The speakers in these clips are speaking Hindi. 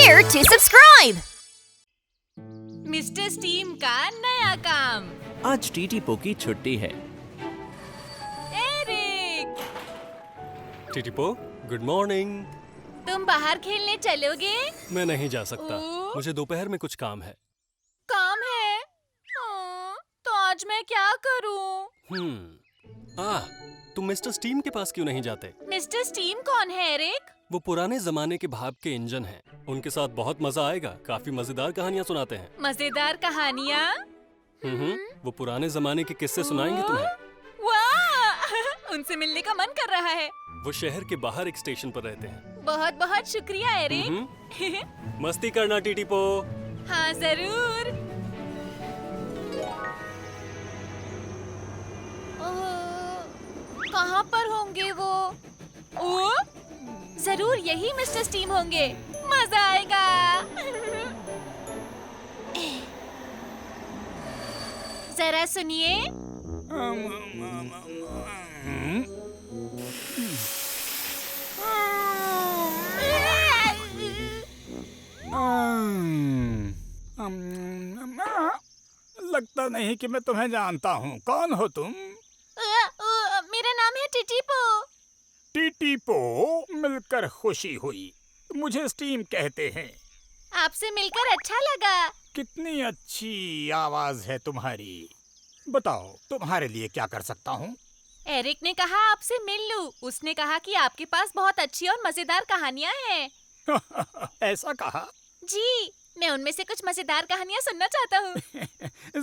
here to subscribe. Mister Steam का नया काम। आज टीटीपो की छुट्टी है। Eric, Titipo, good morning. तुम बाहर खेलने चलोगे? मैं नहीं जा सकता, ओ? मुझे दोपहर में कुछ काम है। काम है? तो आज मैं क्या करूं? तुम मिस्टर स्टीम के पास क्यों नहीं जाते? मिस्टर स्टीम कौन है एरिक? वो पुराने जमाने के भाप के इंजन हैं। उनके साथ बहुत मजा आएगा, काफी मजेदार कहानियाँ सुनाते हैं। मजेदार कहानियाँ? वो पुराने जमाने के किस्से सुनाएंगे तुम्हें। वाह! उनसे मिलने का मन कर रहा है। वो शहर के बाहर एक स्टेशन पर रहते हैं। बहुत बहुत शुक्रिया एरिक। मस्ती करना टीटीपो। हाँ जरूर। कहाँ पर होंगे वो? ओ, जरूर यही मिस्टर स्टीम होंगे। मजा आएगा। जरा सुनिए। लगता नहीं कि मैं तुम्हें जानता हूँ। कौन हो तुम? मेरा नाम है टिटीपो। टीटीपो, मिलकर खुशी हुई। मुझे स्टीम कहते हैं। आपसे मिलकर अच्छा लगा। कितनी अच्छी आवाज है तुम्हारी। बताओ, तुम्हारे लिए क्या कर सकता हूँ? एरिक ने कहा आपसे मिल लूं। उसने कहा कि आपके पास बहुत अच्छी और मजेदार कहानियाँ हैं। ऐसा कहा? जी, मैं उनमें से कुछ मजेदार कहानियाँ सुनना चाहता हूँ।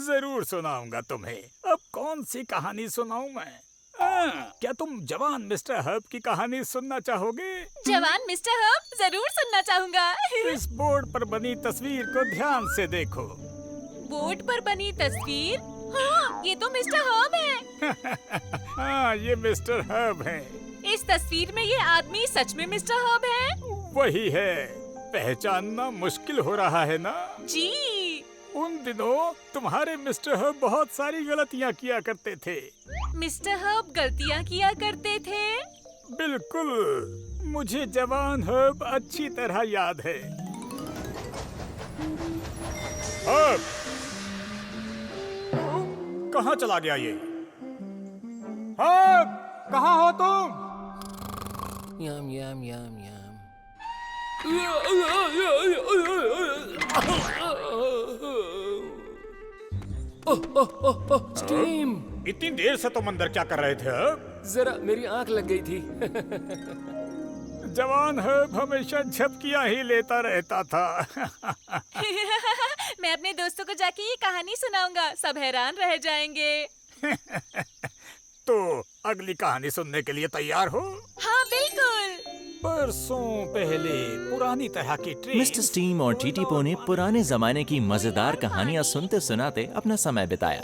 जरूर सुनाऊंगा तुम्हें। अब कौन सी कहानी सुनाऊं मैं? क्या तुम जवान मिस्टर हर्ब की कहानी सुनना चाहोगे? जवान मिस्टर हर्ब जरूर सुनना चाहूँगा। इस बोर्ड पर बनी तस्वीर को ध्यान से देखो। बोर्ड पर बनी तस्वीर? हाँ, ये तो मिस्टर हर्ब है। हाँ, ये मिस्टर हर्ब है। इस तस्वीर में ये आदमी सच में मिस्टर हर्ब है? वही है। पहचानना मुश्किल हो रहा है ना? जी। उन दिनों तुम्हारे मिस्टर हर्ब बहुत सारी गलतियाँ किया करते थे। मिस्टर हर्ब गलतियाँ किया करते थे? बिल्कुल, मुझे जवान हर्ब अच्छी तरह याद है। हर्ब, कहाँ चला गया ये? हर्ब, कहाँ हो तुम? यम यम यम यम। स्टीम! इतनी देर से तुम अंदर क्या कर रहे थे हर्ब? जरा मेरी आंख लग गई थी। जवान हर्ब हमेशा झपकियां ही लेता रहता था। मैं अपने दोस्तों को जाके ये कहानी सुनाऊंगा। सब हैरान रह जाएंगे। तो अगली कहानी सुनने के लिए तैयार हो? हाँ बिल्कुल। बरसों पहले पुरानी तरह की ट्रेन। मिस्टर स्टीम और टीटीपो ने पुराने जमाने की मजेदार कहानियाँ सुनते सुनाते अपना समय बिताया।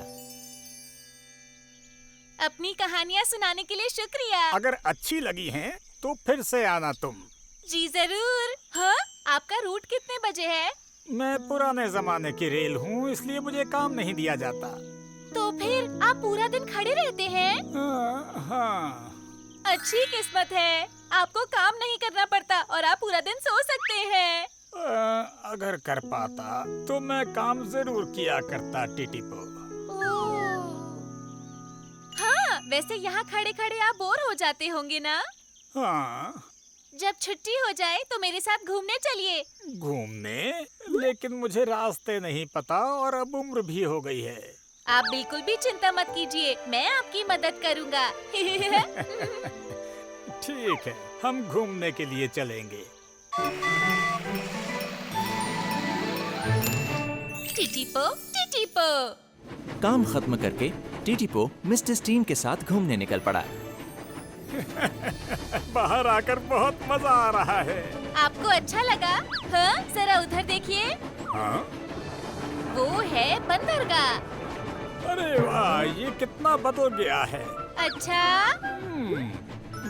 अपनी कहानियाँ सुनाने के लिए शुक्रिया। अगर अच्छी लगी हैं, तो फिर से आना तुम। जी जरूर। हाँ, आपका रूट कितने बजे है? मैं पुराने जमाने की रेल हूँ, इसलिए मुझे काम नहीं दिया जाता। तो फिर आप पूरा दिन खड़े रहते हैं? हाँ। अच्छी किस्मत है, आपको काम नहीं करना पड़ता और आप पूरा दिन सो सकते हैं। अगर कर पाता तो मैं काम जरूर किया करता टीटीपो। हाँ, वैसे यहाँ खड़े खड़े आप बोर हो जाते होंगे ना? हाँ। जब छुट्टी हो जाए तो मेरे साथ घूमने चलिए। घूमने? लेकिन मुझे रास्ते नहीं पता और अब उम्र भी हो गई है। आप बिल्कुल भी चिंता मत कीजिए, मैं आपकी मदद करूँगा। ठीक है, हम घूमने के लिए चलेंगे। टिटीपो, टिटीपो। काम खत्म करके टीटीपो मिस्टर स्टीम के साथ घूमने निकल पड़ा। बाहर आकर बहुत मजा आ रहा है। आपको अच्छा लगा? हाँ, जरा उधर देखिए। हाँ? वो है बंदरगाह। अरे वाह, ये कितना बदल गया है। अच्छा?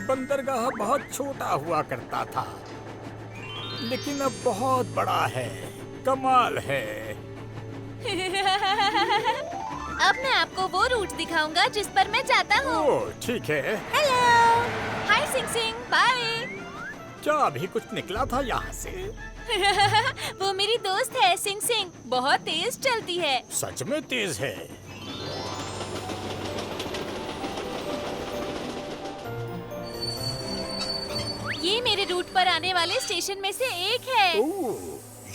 बंदरगाह बहुत छोटा हुआ करता था, लेकिन अब बहुत बड़ा है। कमाल है। अब मैं आपको वो रूट दिखाऊंगा जिस पर मैं जाता हूँ। ओह, ठीक है। हेलो, हाय सिंग सिंग, बाय। क्या अभी कुछ निकला था यहाँ से? वो मेरी दोस्त है सिंग सिंग, बहुत तेज चलती है। सच में तेज है। ये मेरे रूट पर आने वाले स्टेशन में से एक है। ओह,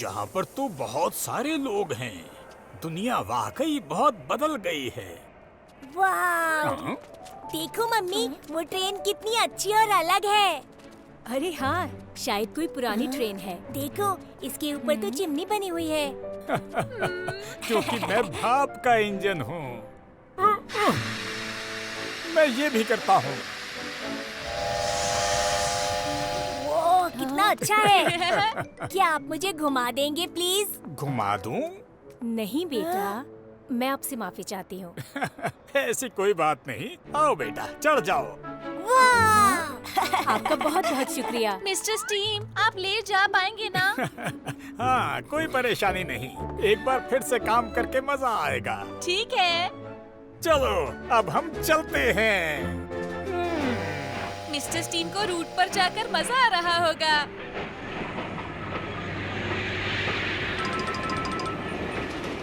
यहाँ पर तो बहुत सारे लोग हैं। दुनिया वाकई बहुत बदल गई है। वाह! देखो मम्मी, वो ट्रेन कितनी अच्छी और अलग है। अरे हाँ, शायद कोई पुरानी ट्रेन है। देखो, इसके ऊपर तो चिमनी बनी हुई है। क्योंकि मैं भाप का इंजन हूँ। मैं ये भी करता हूँ। वो कितना अच्छा है। क्या आप मुझे घुमा देंगे प्लीज? घुमा दूँ? नहीं बेटा, मैं आपसे माफी चाहती हूँ। ऐसी कोई बात नहीं। आओ बेटा, चढ़ जाओ। वाह! आपका बहुत बहुत शुक्रिया। मिस्टर स्टीम, आप ले जा पाएंगे ना? हाँ, कोई परेशानी नहीं। एक बार फिर से काम करके मजा आएगा। ठीक है। चलो, अब हम चलते हैं। मिस्टर स्टीम को रूट पर जाकर मजा आ रहा होगा।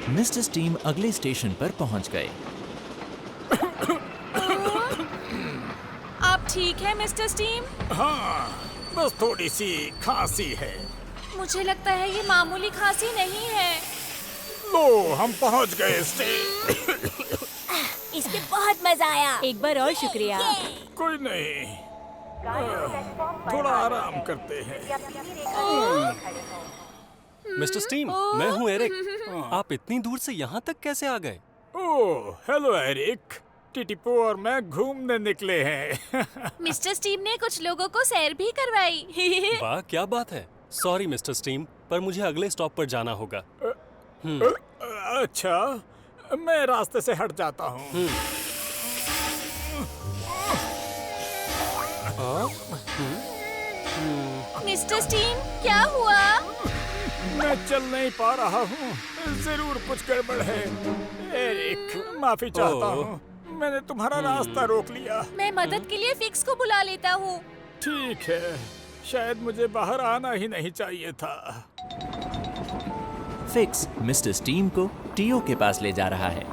मिस्टर स्टीम अगले स्टेशन पर पहुंच गए। आप ठीक है मिस्टर स्टीम? हाँ, बस थोड़ी सी खांसी है। मुझे लगता है ये मामूली खांसी नहीं है। लो, हम पहुंच गए इस पे बहुत मजा आया। एक बार और शुक्रिया। कोई नहीं, थोड़ा आराम करते हैं। मिस्टर स्टीम, मैं हूँ एरिक। आप इतनी दूर से यहाँ तक कैसे आ गए? ओह, हेलो एरिक। टीटीपो और मैं घूमने निकले हैं। मिस्टर स्टीम ने कुछ लोगों को सैर भी करवाई। वाह, क्या बात है। सॉरी मिस्टर स्टीम, पर मुझे अगले स्टॉप पर जाना होगा। अच्छा, मैं रास्ते से हट जाता हूँ। मिस्टर स्टीम, क्या हुआ? मैं चल नहीं पा रहा हूँ। जरूर कुछ गड़बड़ है। एरिक, माफी चाहता ओह। हूँ। मैंने तुम्हारा रास्ता रोक लिया। मैं मदद के लिए फिक्स को बुला लेता हूँ। ठीक है, शायद मुझे बाहर आना ही नहीं चाहिए था। फिक्स मिस्टर स्टीम को टीओ के पास ले जा रहा है।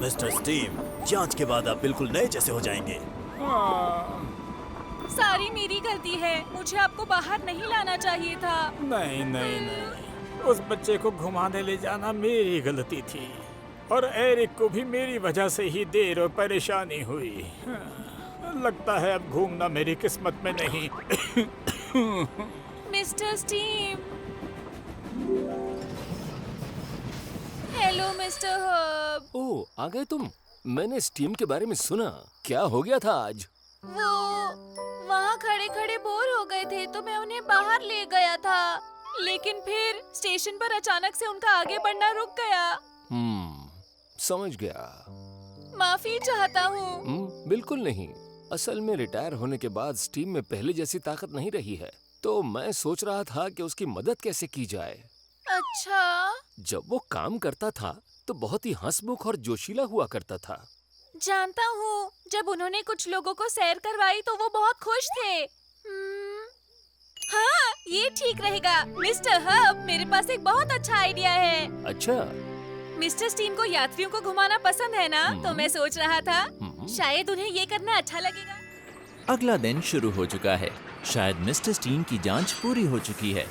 मिस्टर स्टीम, जांच के बाद आप बिल्कुल नए जैसे हो जाएंगे। हाँ, सारी मेरी गलती है। मुझे आपको बाहर नहीं लाना चाहिए था। नहीं नहीं नहीं, उस बच्चे को घुमाने ले जाना मेरी गलती थी, और एरिक को भी मेरी वजह से ही देर और परेशानी हुई। लगता है अब घूमना मेरी किस्मत में नहीं। Mister Steam. Hello mister Herb. ओह, आ गए तुम। मैंने स्टीम के बारे में सुना। क्या हो गया था आज? वो वहाँ खड़े खड़े बोर हो गए थे तो मैं उन्हें बाहर ले गया था, लेकिन फिर स्टेशन पर अचानक से उनका आगे बढ़ना रुक गया। समझ गया। माफी चाहता हूँ। बिल्कुल नहीं। असल में रिटायर होने के बाद स्टीम में पहले जैसी ताकत नहीं रही है, तो मैं सोच रहा था कि उसकी मदद कैसे की जाए। अच्छा। जब वो काम करता था तो बहुत ही हंसमुख और जोशीला हुआ करता था। जानता हूँ, जब उन्होंने कुछ लोगों को सैर करवाई तो वो बहुत खुश थे। हाँ, ये ठीक रहेगा। मिस्टर हर्ब, मेरे पास एक बहुत अच्छा आइडिया है। अच्छा। मिस्टर स्टीम को यात्रियों को घुमाना पसंद है ना, तो मैं सोच रहा था शायद उन्हें ये करना अच्छा लगेगा। अगला दिन शुरू हो चुका है। शायद मिस्टर स्टीम की जांच पूरी हो चुकी है।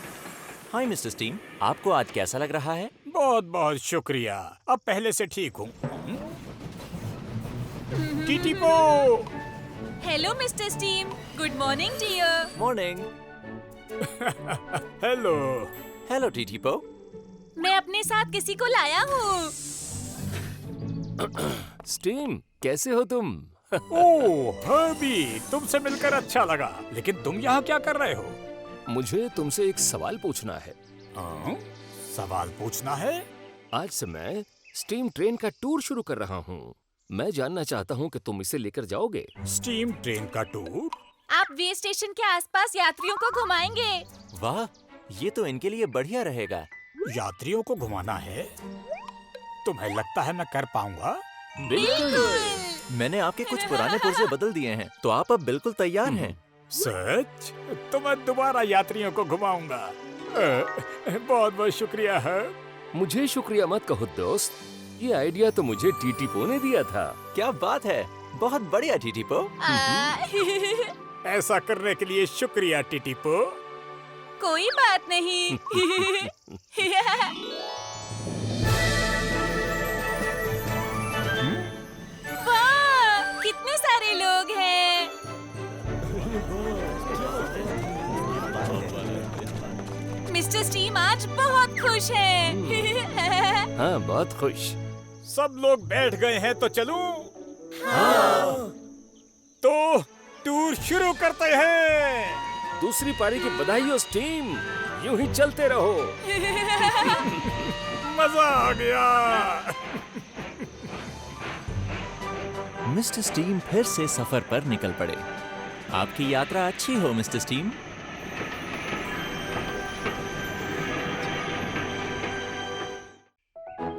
हाय मिस्टर स्टीम, आपको आज कैसा लग रहा है? बहुत बहुत शुक्रिया, अब पहले से ठीक हूँ। Titipo. Hello mister Steam, good morning dear. Morning. Hello. Hello Titipo. मैं अपने साथ किसी को लाया हूँ। स्टीम, कैसे हो तुम? ओह हर्बी, तुमसे मिलकर अच्छा लगा, लेकिन तुम यहाँ क्या कर रहे हो? मुझे तुमसे एक सवाल पूछना है। सवाल पूछना है? आज से मैं स्टीम ट्रेन का टूर शुरू कर रहा हूँ। मैं जानना चाहता हूँ कि तुम इसे लेकर जाओगे। स्टीम ट्रेन का टूर? आप वे स्टेशन के आसपास यात्रियों को घुमाएंगे। वाह, ये तो इनके लिए बढ़िया रहेगा। यात्रियों को घुमाना है? तुम्हें लगता है मैं कर पाऊंगा? बिल्कुल। मैंने आपके कुछ पुराने पुर्जे बदल दिए हैं, तो आप अब बिल्कुल तैयार हैं। सच? तो मैं दोबारा यात्रियों को घुमाऊंगा। बहुत बहुत शुक्रिया है। मुझे शुक्रिया मत कहो दोस्त, ये आइडिया तो मुझे टीटीपो ने दिया था। क्या बात है, बहुत बढ़िया टीटीपो। ऐसा करने के लिए शुक्रिया टीटीपो। कोई बात नहीं। वाह, कितने सारे लोग हैं। मिस्टर स्टीम आज बहुत खुश हैं। हाँ, बहुत खुश। सब लोग बैठ गए हैं तो चलूं? तो टूर शुरू करते हैं। दूसरी पारी की बधाई हो टीम, यूं ही चलते रहो। मजा आ गया। मिस्टर स्टीम फिर से सफर पर निकल पड़े। आपकी यात्रा अच्छी हो मिस्टर स्टीम।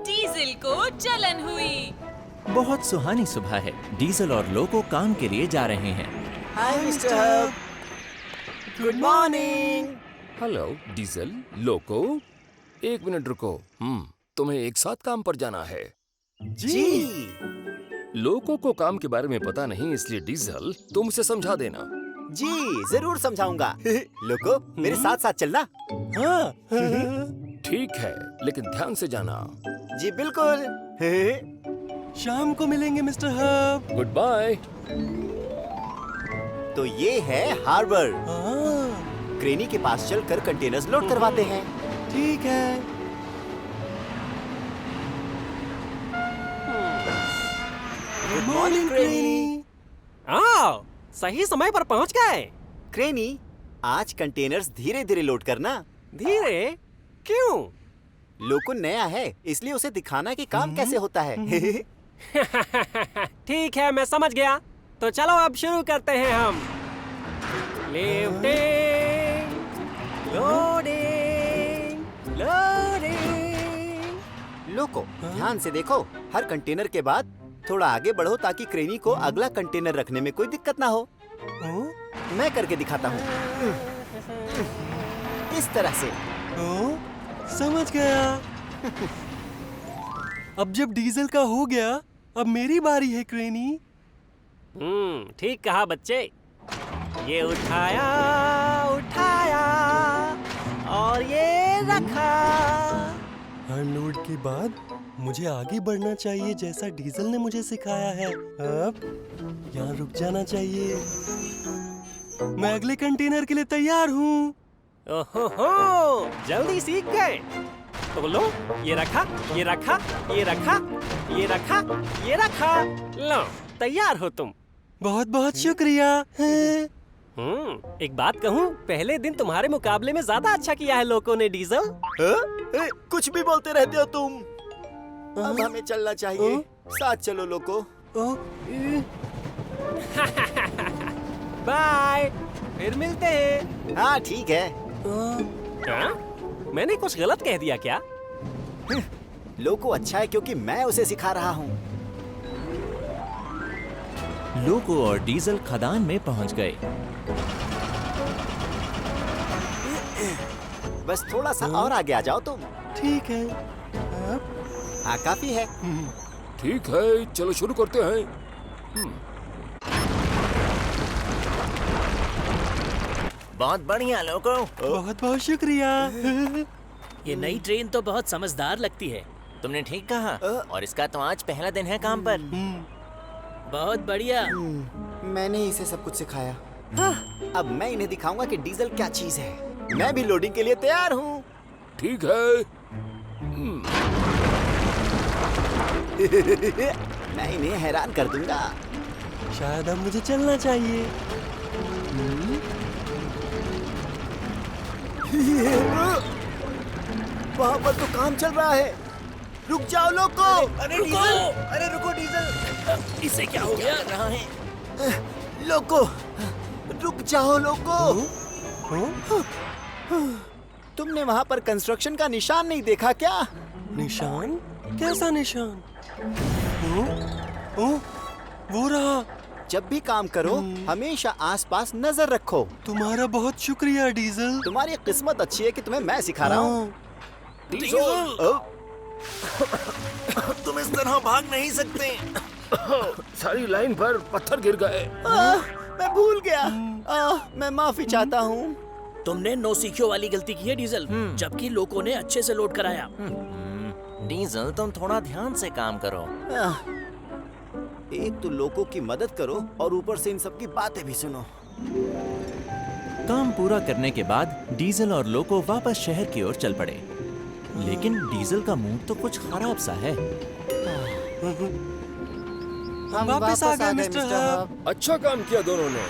डीजल को जलन हुई। बहुत सुहानी सुबह है। डीजल और लोको काम के लिए जा रहे हैं। Hi mister Hub, good morning. Hello Diesel, Loco, एक मिनट रुको। तुम्हें एक साथ काम पर जाना है। जी लोको को काम के बारे में पता नहीं, इसलिए डीजल तुम उसे समझा देना। जी जरूर समझाऊंगा। लोको मेरे साथ साथ चलना। हाँ। ठीक है, लेकिन ध्यान से जाना। जी बिल्कुल। शाम को मिलेंगे मिस्टर हब। Good bye. तो ये है हार्बर। क्रेनी के पास चलकर कंटेनर्स लोड करवाते हैं। ठीक है। Good morning Craney. आओ, सही समय पर पहुंच गए। क्रेनी, आज कंटेनर्स धीरे धीरे लोड करना। धीरे? क्यों? लोको नया है, इसलिए उसे दिखाना कि काम कैसे होता है। ठीक है, मैं समझ गया। तो चलो अब शुरू करते हैं हम। Lifting, loading, loading. लोको ध्यान से देखो, हर कंटेनर के बाद थोड़ा आगे बढ़ो ताकि क्रेनी को अगला कंटेनर रखने में कोई दिक्कत ना हो। मैं करके दिखाता हूँ। इस तरह से। समझ गया। अब जब डीजल का हो गया, अब मेरी बारी है क्रेनी। ठीक कहा बच्चे। ये उठाया उठाया और ये रखा। हर लोड के बाद मुझे आगे बढ़ना चाहिए, जैसा डीजल ने मुझे सिखाया है। अब यहाँ रुक जाना चाहिए। मैं अगले कंटेनर के लिए तैयार हूँ। ओहो, जल्दी सीख गए। तो लो, ये रखा, ये रखा, ये रखा, ये रखा, ये रखा। लो, तैयार हो तुम। बहुत बहुत शुक्रिया। एक बात कहूँ, पहले दिन तुम्हारे मुकाबले में ज्यादा अच्छा किया है लोगों ने डीजल। कुछ भी बोलते रहते हो तुम। अब हमें चलना चाहिए। साथ चलो लोको। बाय, फिर मिलते हैं। हाँ ठीक है। मैंने कुछ गलत कह दिया क्या? लोको अच्छा है क्योंकि मैं उसे सिखा रहा हूँ। लोको और डीजल खदान में पहुंच गए। बस थोड़ा सा और आगे आ जाओ तुम। ठीक है। हाँ काफी है। ठीक है, चलो शुरू करते हैं। बहुत बढ़िया लोको। बहुत बहुत शुक्रिया। ये नई ट्रेन तो बहुत समझदार लगती है। तुमने ठीक कहा। और इसका तो आज पहला दिन है काम पर। बहुत बढ़िया। मैंने इसे सब कुछ सिखाया। अब मैं इन्हें दिखाऊंगा कि डीजल क्या चीज है। मैं भी लोडिंग के लिए तैयार हूँ। ठीक है। मैं इन्हें हैरान कर दूंगा। शायद अब मुझे चलना चाहिए। वहाँ पर तो काम चल रहा है। रुक जाओ लोको। अरे डीजल, अरे रुको डीजल, इसे क्या हो गया? रहा है लोको, रुक जाओ लोको। तुमने वहाँ पर कंस्ट्रक्शन का निशान नहीं देखा क्या? निशान? कैसा निशान? वो रहा। जब भी काम करो हमेशा आसपास नजर रखो। तुम्हारा बहुत शुक्रिया डीजल। तुम्हारी किस्मत अच्छी है कि तुम्हें मैं सिखा रहा हूँ। तुम इस तरह भाग नहीं सकते। सारी लाइन पर पत्थर गिर गए। मैं भूल गया। मैं माफी चाहता हूँ। तुमने नौसिखियों वाली गलती की है डीजल, जबकि लोगों ने अच्छे से लोड कराया। डीजल तुम थोड़ा ध्यान से काम करो। एक तो लोगों की मदद करो और ऊपर से इन सब की बातें भी सुनो। काम पूरा करने के बाद डीजल और लोको वापस शहर की ओर चल पड़े, लेकिन डीजल का मूड तो कुछ खराब सा है। हम वापस आ गए मिस्टर हब। अच्छा काम किया दोनों ने।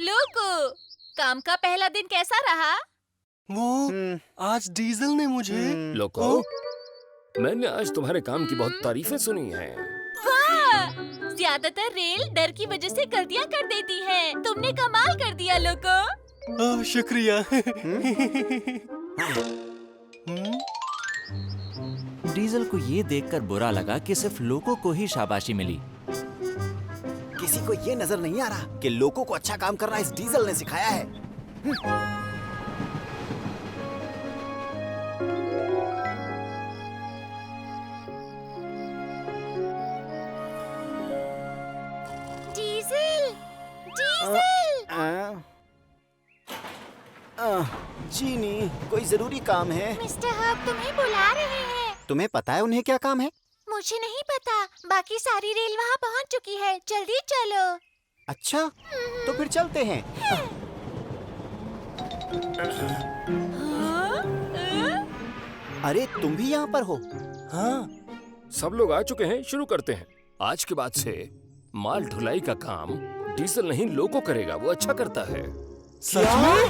लोको, काम का पहला दिन कैसा रहा? वो आज डीजल ने मुझे लोको, मैंने आज तुम्हारे काम की बहुत तारीफें सुनी हैं। वाह! ज्यादातर रेल डर की वजह से गलतियां कर देती हैं। तुमने कमाल कर दिया लोको। शुक्रिया। डीजल को ये देखकर बुरा लगा कि सिर्फ लोको को ही शाबाशी मिली। किसी को ये नजर नहीं आ रहा कि लोगों को अच्छा काम करना इस डीजल ने सिखाया है। Diesel, diesel. जीनी, कोई जरूरी काम है? मिस्टर हब तुम्हें बुला रहे हैं। तुम्हें पता है उन्हें क्या काम है? मुझे नहीं पता, बाकी सारी रेल वहाँ पहुँच चुकी है। जल्दी चलो। अच्छा, तो फिर चलते हैं। अरे तुम भी यहाँ पर हो? हाँ, सब लोग आ चुके हैं। शुरू करते हैं। आज के बाद से माल ढुलाई का काम डीजल नहीं लोको करेगा। वो अच्छा करता है। सच में?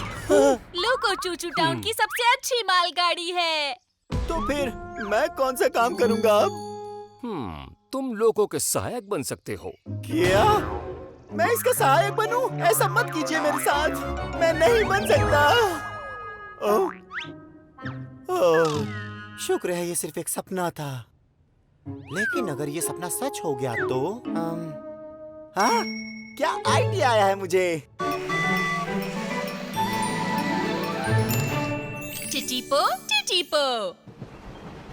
लोको चूचू टाउन की सबसे अच्छी मालगाड़ी है। तो फिर मैं कौन सा काम करूँगा अब? तुम लोगों के सहायक बन सकते हो। क्या? मैं इसका सहायक बनूं? ऐसा मत कीजिए मेरे साथ। मैं नहीं बन सकता। ओह, शुक्र है ये सिर्फ एक सपना था। लेकिन अगर ये सपना सच हो गया तो हाँ, क्या आइडिया आया है मुझे। टिटिपो, टिटिपो।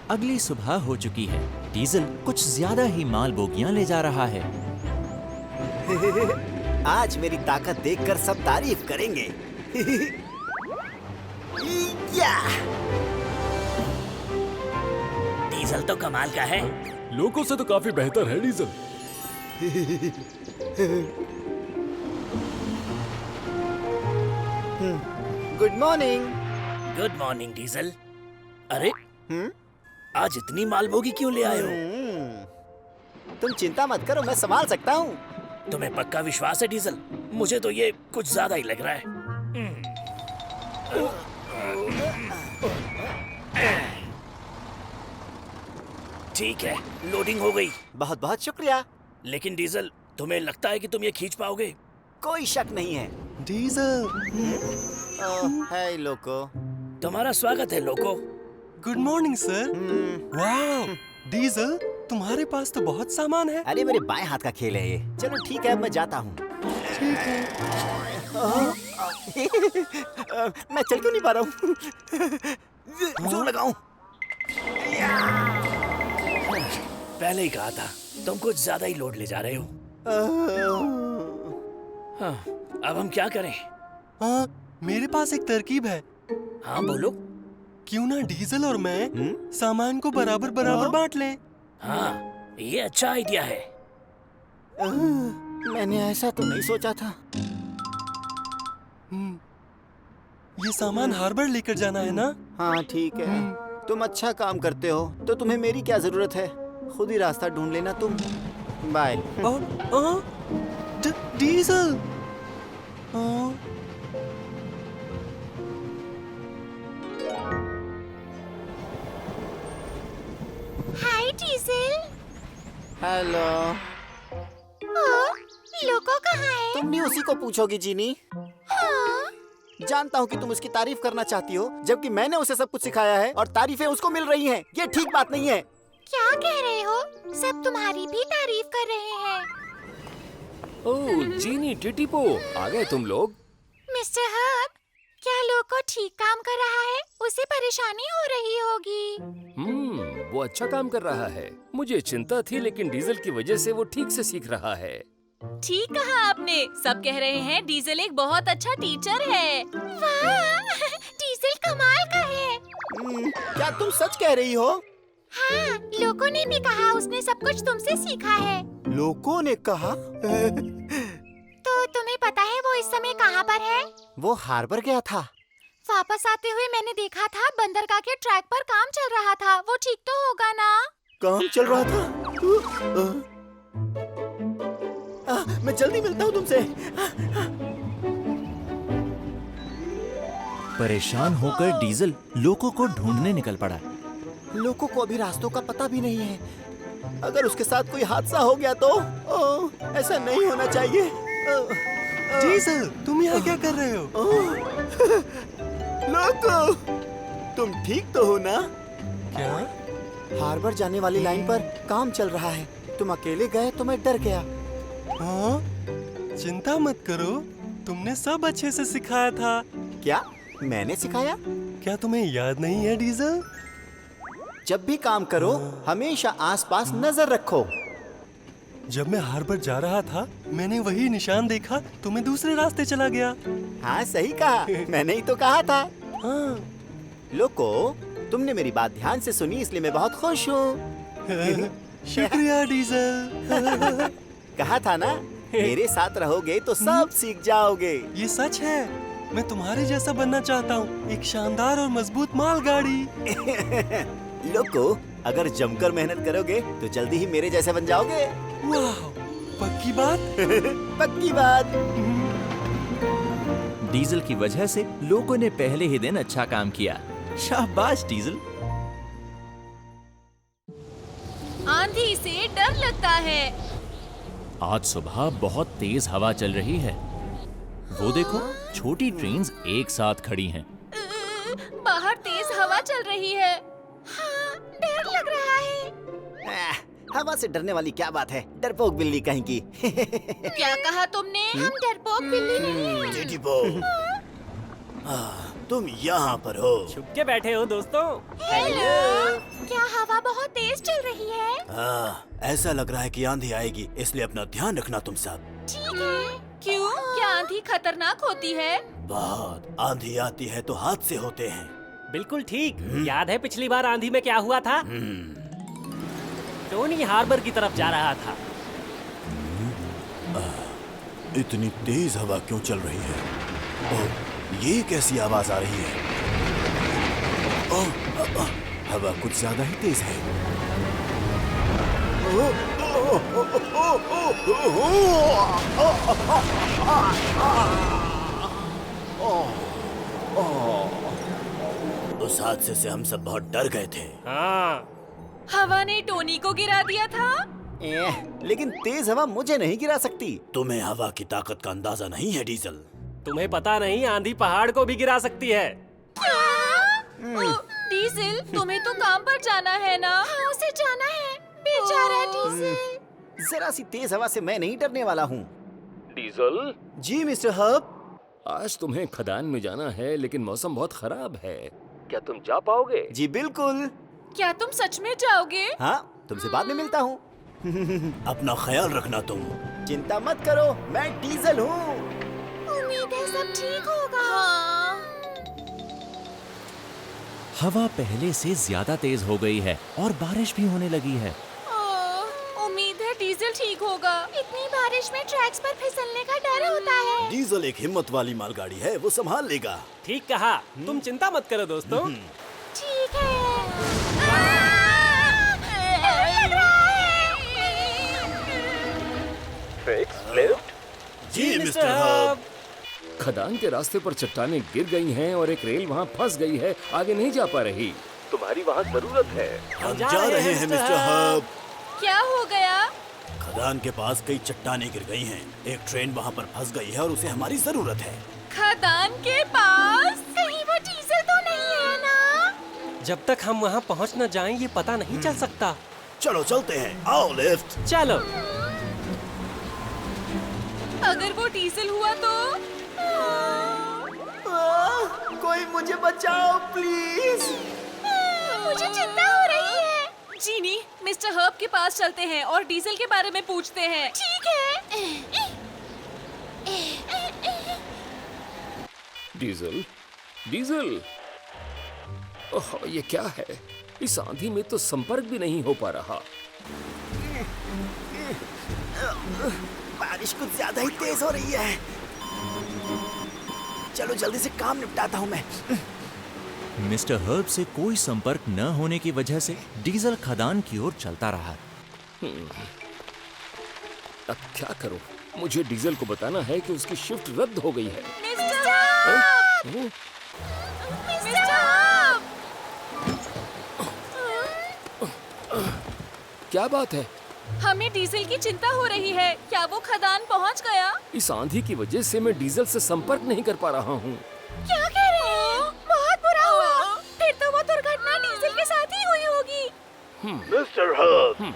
अगली सुबह हो चुकी है। डीजल कुछ ज्यादा ही माल बोगियां ले जा रहा है। आज मेरी ताकत देखकर सब तारीफ करेंगे। या! डीजल तो कमाल का है। लोको से तो काफी बेहतर है diesel. Good morning. Good morning diesel. अरे आज इतनी माल बोगी क्यों ले आए हो? तुम चिंता मत करो, मैं संभाल सकता हूँ। तुम्हें पक्का विश्वास है डीजल? मुझे तो ये कुछ ज्यादा ही लग रहा है। ठीक है, लोडिंग हो गई। बहुत बहुत शुक्रिया। लेकिन डीजल, तुम्हें लगता है कि तुम ये खींच पाओगे? कोई शक नहीं है। डीजल। Hi Loco. तुम्हारा स्वागत है लोको। Good morning sir. वाह, डीजल तुम्हारे पास तो बहुत सामान है। अरे मेरे बाएं हाथ का खेल है ये। चलो ठीक है, अब मैं जाता हूँ। ठीक है। मैं चल क्यों नहीं पा रहा हूँ? जोर लगाऊं? पहले ही कहा था, तुम कुछ ज्यादा ही लोड ले जा रहे हो। हाँ, अब हम क्या करें? हाँ, मेरे पास एक तरकीब है। हाँ बोलो। क्यों ना डीजल और मैं सामान को बराबर बराबर बांट लें? हाँ, ये अच्छा आइडिया है। मैंने ऐसा तो नहीं सोचा था। ये सामान हार्बर लेकर जाना है ना? हाँ ठीक है। तुम अच्छा काम करते हो तो तुम्हें मेरी क्या जरूरत है। खुद ही रास्ता ढूंढ लेना तुम। बाय। डीजल। हाय डीजल। हेलो। लोको कहाँ है? तुम भी उसी को पूछोगी जीनी। हाँ? जानता हूँ कि तुम उसकी तारीफ करना चाहती हो, जबकि मैंने उसे सब कुछ सिखाया है और तारीफें उसको मिल रही हैं। ये ठीक बात नहीं है। क्या कह रहे हो? सब तुम्हारी भी तारीफ कर रहे हैं। ओह जीनी टिटिपो, आ गए तुम लोग। मिस्टर हब, क्या लोको ठीक काम कर रहा है? उसे परेशानी हो रही होगी। वो अच्छा काम कर रहा है। मुझे चिंता थी, लेकिन डीजल की वजह से वो ठीक से सीख रहा है। ठीक कहा आपने। सब कह रहे हैं डीजल एक बहुत अच्छा टीचर है। वाह, डीजल कमाल का है। क्या तुम सच कह रही हो? हाँ, लोगों ने भी कहा उसने सब कुछ तुमसे सीखा है। लोगों ने कहा? तो तुम्हें पता है वो इस समय कहाँ पर है? वो हार्बर गया था। वापस आते हुए मैंने देखा था बंदरगाह के ट्रैक पर काम चल रहा था। वो ठीक तो होगा ना? काम चल रहा था? मैं जल्दी मिलता हूँ तुमसे। परेशान होकर डीजल लोको को ढूंढने निकल पड़ा। लोको को अभी रास्तों का पता भी नहीं है। अगर उसके साथ कोई हादसा हो गया तो ऐसा नहीं होना चाहिए। डीजल, तुम यहाँ क्या कर रहे हो? लोको, तुम ठीक तो हो ना? क्या? हार्बर जाने वाली लाइन पर काम चल रहा है। तुम अकेले गए तो मैं डर गया। हाँ? चिंता मत करो, तुमने सब अच्छे से सिखाया था। क्या मैंने सिखाया? क्या तुम्हें याद नहीं है डीजल? जब भी काम करो हमेशा आसपास नजर रखो। जब मैं हार्बर जा रहा था, मैंने वही निशान देखा तो मैं दूसरे रास्ते चला गया। हाँ सही कहा, मैंने ही तो कहा था। हाँ। लोको, तुमने मेरी बात ध्यान से सुनी इसलिए मैं बहुत खुश हूँ। शुक्रिया डीजल। कहा था ना, मेरे साथ रहोगे तो सब सीख जाओगे। ये सच है, मैं तुम्हारे जैसा बनना चाहता हूँ, एक शानदार और मजबूत मालगाड़ी। लोको, अगर जमकर मेहनत करोगे तो जल्दी ही मेरे जैसे बन जाओगे। वाह, पक्की बात? पक्की बात। डीजल की वजह से लोगों ने पहले ही दिन अच्छा काम किया। शाबाश डीजल। आंधी से डर लगता है। आज सुबह बहुत तेज हवा चल रही है। वो देखो, छोटी ट्रेन्स एक साथ खड़ी हैं। बाहर तेज हवा चल रही है। हाँ, डर लग रहा है। हवा से डरने वाली क्या बात है, डरपोक बिल्ली कहीं की। क्या कहा तुमने? हम डरपोक बिल्ली नहीं हैं। तुम यहाँ पर हो। छुप के बैठे हो दोस्तों? हेलो, क्या हवा बहुत तेज चल रही है? ऐसा लग रहा है कि आंधी आएगी, इसलिए अपना ध्यान रखना तुम सब। ठीक है। क्यों? क्या आंधी खतरनाक होती है? बहुत आंधी आती है तो हादसे होते हैं। बिल्कुल ठीक। याद है पिछली बार आंधी में क्या हुआ था? टोनी हार्बर की तरफ जा रहा था। इतनी तेज हवा क्यों चल रही है? ओह, ये कैसी आवाज आ रही है? हवा कुछ ज्यादा ही तेज है। उस हादसे से हम सब बहुत डर गए थे। हाँ। हवा ने टोनी को गिरा दिया था। लेकिन तेज हवा मुझे नहीं गिरा सकती। तुम्हें हवा की ताकत का अंदाजा नहीं है डीजल। तुम्हें पता नहीं, आंधी पहाड़ को भी गिरा सकती है। डीजल, तुम्हें तो काम पर जाना है ना? हाँ, उसे जाना है। बेचारा डीजल। जरा सी तेज हवा से मैं नहीं डरने वाला हूँ। डीजल? जी मिस्टर हब। आज तुम्हें खदान में जाना है, लेकिन मौसम बहुत खराब है। क्या तुम जा पाओगे? जी बिल्कुल। क्या तुम सच में जाओगे? हाँ, तुमसे बाद में मिलता हूँ। अपना ख्याल रखना तुम। चिंता मत करो, मैं डीजल हूँ। उम्मीद है सब ठीक होगा। हाँ। हवा पहले से ज्यादा तेज हो गई है और बारिश भी होने लगी है। उम्मीद है डीजल ठीक होगा। इतनी बारिश में ट्रैक्स पर फिसलने का डर होता है। डीजल एक हिम्मत वाली मालगाड़ी है, वो संभाल लेगा। ठीक कहा। तुम चिंता मत करो दोस्तों। ठीक है। जी मिस्टर हब। खदान के रास्ते पर चट्टानें गिर गई हैं और एक रेल वहाँ फंस गई है, आगे नहीं जा पा रही। तुम्हारी वहाँ जरूरत है। हम जा रहे हैं मिस्टर हब। क्या हो गया? खदान के पास कई चट्टानें गिर गई हैं। एक ट्रेन वहाँ पर फंस गई है और उसे हमारी जरूरत है। खदान के पास? कहीं वो डीजल तो नहीं है ना? जब तक हम वहाँ पहुँच न जाएं, ये पता नहीं चल सकता। चलो चलते हैं, आओ लिफ्ट। चलो। अगर वो डीजल हुआ तो? कोई मुझे बचाओ प्लीज। मुझे चिंता हो रही है। जीनी, मिस्टर हर्ब के पास चलते हैं और डीजल के बारे में पूछते हैं। ठीक है। डीजल, डीजल, ओह, ये क्या है? इस आंधी में तो संपर्क भी नहीं हो पा रहा। बारिश कुछ ज्यादा ही तेज हो रही है। चलो जल्दी से काम निपटाता हूँ मैं। मिस्टर हर्ब से कोई संपर्क न होने की वजह से डीजल खदान की ओर चलता रहा। अब क्या करूं? मुझे डीजल को बताना है कि उसकी शिफ्ट रद्द हो गई है। Mister Herb! Oh, mister Herb! क्या बात है? हमें डीजल की चिंता हो रही है। क्या वो खदान पहुंच गया? इस आंधी की वजह से मैं डीजल से संपर्क नहीं कर पा रहा हूँ। क्या कह रहे हैं? बहुत बुरा हुआ। फिर तो वो दुर्घटना डीजल के साथ ही हुई होगी। मिस्टर हर्ब,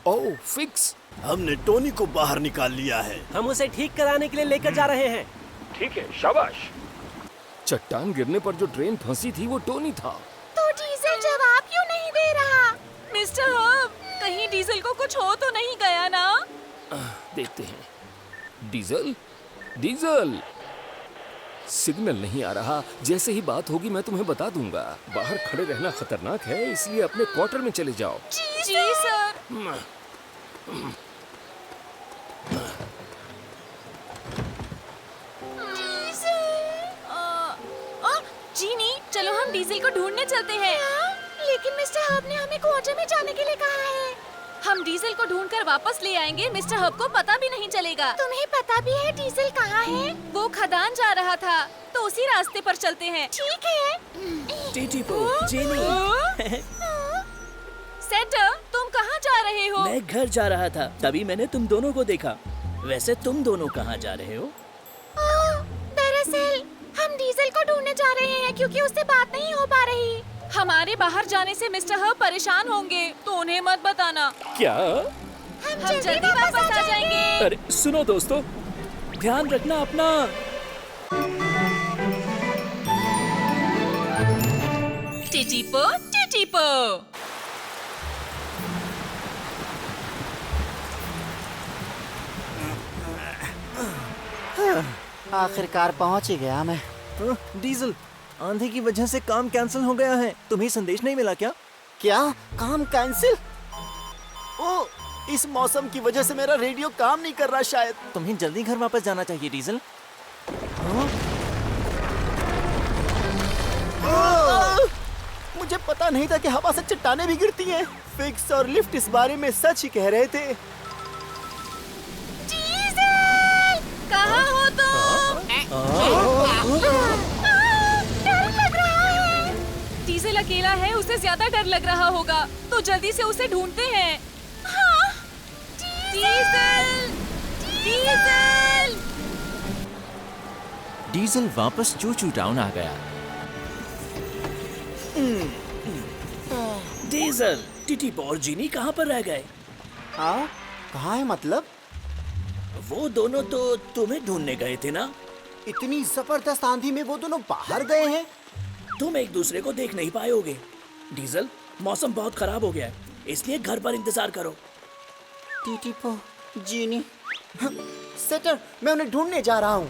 ओह, फिक्स। हमने टोनी को बाहर निकाल लिया है। हम उसे ठीक कराने के लिए लेकर जा रहे हैं। ठीक है, शाबाश। चट्टान गिरने पर जो ट्रेन फंसी थी वो टोनी था। तो डीजल जवाब क्यों नहीं दे रहा? मिस्टर हर्ब, कहीं डीजल को कुछ हो तो नहीं गया ना? देखते हैं। डीजल, डीजल, सिग्नल नहीं आ रहा। जैसे ही बात होगी मैं तुम्हें बता दूंगा। बाहर खड़े रहना खतरनाक है, इसलिए अपने क्वार्टर में चले जाओ। जी सर। जीनी, चलो हम डीजल को ढूंढने चलते हैं। लेकिन मिस्टर हर्ब ने हमें क्वार्टर में जाने के लिए कहा है। हम डीजल को ढूंढकर वापस ले आएंगे। मिस्टर हर्ब को पता भी नहीं चलेगा। तुम्हें पता भी है डीजल कहाँ है? वो खदान जा रहा था, तो उसी रास्ते पर चलते हैं। ठीक है। टीटीपो, जेनी। सेटर, तुम कहाँ जा रहे हो? मैं घर जा रहा था, तभी मैंने तुम दोनों को देखा। वैसे तुम दोनों कहाँ जा रहे हो? दरअसल हम डीजल को ढूंढने जा रहे हैं क्योंकि उससे बात नहीं हो पा रही। हमारे बाहर जाने से मिस्टर हर्ब परेशान होंगे, तो उन्हें मत बताना। क्या? हम जल्दी वापस आ जाएंगे। अरे सुनो दोस्तों, ध्यान रखना अपना। टिटीपो, टिटीपो। आखिरकार पहुंच ही गया मैं। डीजल, आंधी की वजह से काम कैंसिल हो गया है। तुम्हें संदेश नहीं मिला क्या? क्या काम कैंसिल? ओ, इस मौसम की वजह से मेरा रेडियो काम नहीं कर रहा शायद। तुम्हें जल्दी घर वापस जाना चाहिए डीजल। मुझे पता नहीं था कि हवा से चट्टानें भी गिरती हैं। फिक्स और लिफ्ट इस बारे में सच ही कह रहे थे। डीजल! कहाँ हो तुम? डर लग रहा है। डीजल अकेला है, उसे ज्यादा डर लग रहा होगा, तो जल्दी से उसे ढूंढते हैं। हाँ, डीजल! डीजल! डीजल वापस चूचू टाउन आ गया। डीजल, टीटीपो और जीनी कहाँ पर रह गए? हाँ, कहाँ है मतलब? वो दोनों तो तुम्हें ढूंढने गए थे ना? इतनी जबरदस्त आंधी में वो दोनों बाहर गए हैं। तुम एक दूसरे को देख नहीं पाओगे। डीजल, मौसम बहुत खराब हो गया है, इसलिए घर पर इंतजार करो। टीटीपो, जीनी, सेटर, मैं उन्हें ढूंढने जा रहा हूँ।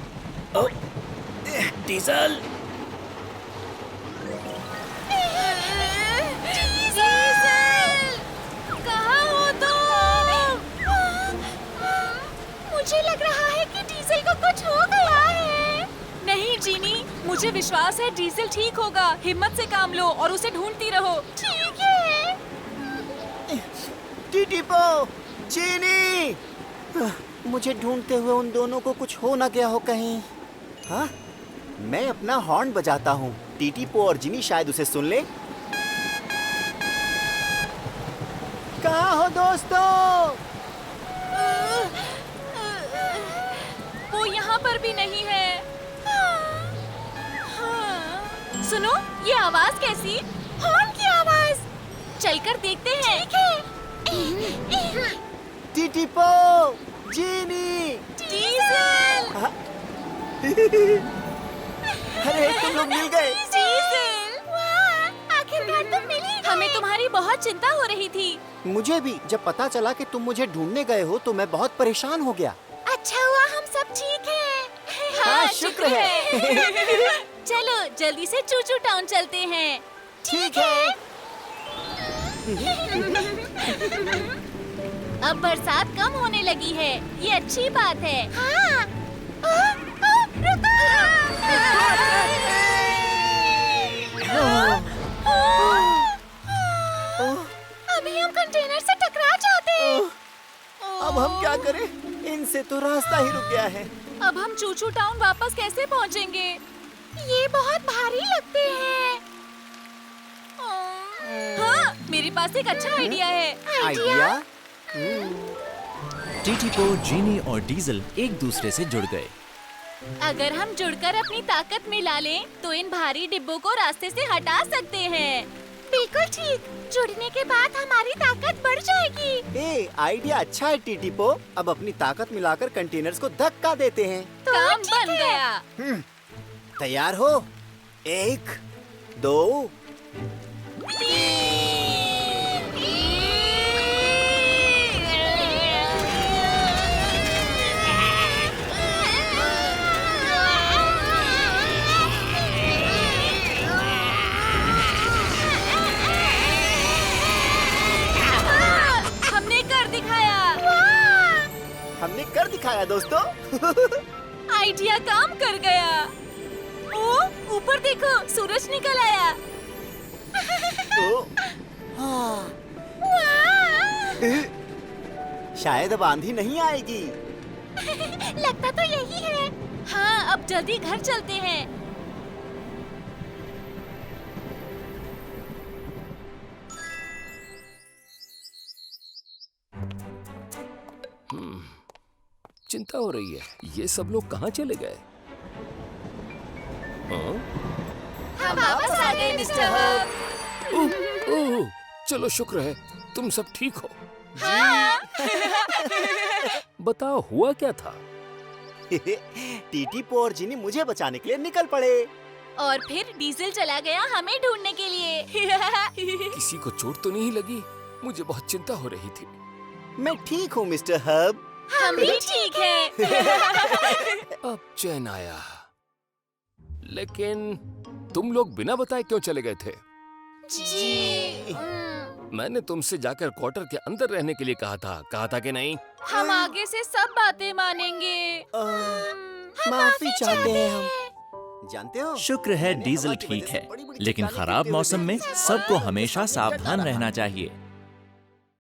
डीजल, कहाँ हो तुम? मुझे लग रहा है कि डीजल को कुछ हो गया है। नहीं जीनी, मुझे विश्वास है डीजल ठीक होगा। हिम्मत से काम लो और उसे ढूंढती रहो। ठीक है। टीटीपो, जीनी, मुझे ढूंढते हुए उन दोनों को कुछ हो ना गया हो कहीं। हाँ, मैं अपना हॉर्न बजाता हूँ। टीटीपो और जीनी शायद उसे सुन ले। कहाँ हो दोस्तों? वो यहाँ पर भी नहीं है। हाँ। सुनो, ये आवाज कैसी? हॉर्न की आवाज। चलकर देखते हैं। ठीक है। टीटीपो, जीनी, डीजल! अरे तुम लोग मिल गए। डीजल! वाह, आखिरकार तुम मिली। हमें तुम्हारी बहुत चिंता हो रही थी। मुझे भी जब पता चला कि तुम मुझे ढूंढने गए हो तो मैं बहुत परेशान हो गया। अच्छा हुआ हम सब ठीक हैं। हाँ, शुक्र है। चलो जल्दी से चूचू टाउन चलते हैं। ठीक है। अब बरसात कम होने लगी है, ये अच्छी बात है। हाँ। अभी हम कंटेनर से टकरा जाते हैं। अब हम क्या करें? इनसे तो रास्ता ही रुक गया है। अब हम चूचू टाउन वापस कैसे पहुंचेंगे? ये बहुत भारी लगते हैं। हाँ, मेरे पास एक अच्छा आइडिया है। आइडिया? टीटीपो, जीनी और डीजल एक दूसरे से जुड़ गए। अगर हम जुड़कर अपनी ताकत मिला लें, तो इन भारी डिब्बों को रास्ते से हटा सकते हैं। बिल्कुल ठीक। जुड़ने के बाद हमारी ताकत बढ़ जाएगी। ए, आइडिया अच्छा है टीटीपो। अब अपनी ताकत मिलाकर कंटेनर्स को धक्का देते हैं। तो काम बन गया। तैयार हो? 1, 2, हमने कर दिखाया। हमने कर दिखाया दोस्तों। आइडिया काम कर गया। ओ, ऊपर देखो, सूरज निकल आया। हाँ। शायद अब आंधी नहीं आएगी। लगता तो यही है। हाँ, अब जल्दी घर चलते हैं। चिंता हो रही है। ये सब लोग कहाँ चले गए? हाँ? हम वापस आ गए मिस्टर हब। ओह, चलो शुक्र है तुम सब ठीक हो। हाँ। बताओ हुआ क्या था? टीटीपो और जिनी मुझे बचाने के लिए निकल पड़े। और फिर डीजल चला गया हमें ढूंढने के लिए। किसी को चोट तो नहीं लगी? मुझे बहुत चिंता हो रही थी। मैं ठीक हूँ मिस्टर हब। हम भी ठीक हैं। अब चैन आया। लेकिन तुम लोग बिना बताए क्यों चले गए थे? जी। मैंने तुमसे जाकर क्वार्टर के अंदर रहने के लिए कहा था कि नहीं? हम आगे से सब बातें मानेंगे। माफी चाहते हैं हम। जानते हो, शुक्र है डीजल ठीक है, लेकिन खराब मौसम में सबको हमेशा सावधान रहना चाहिए।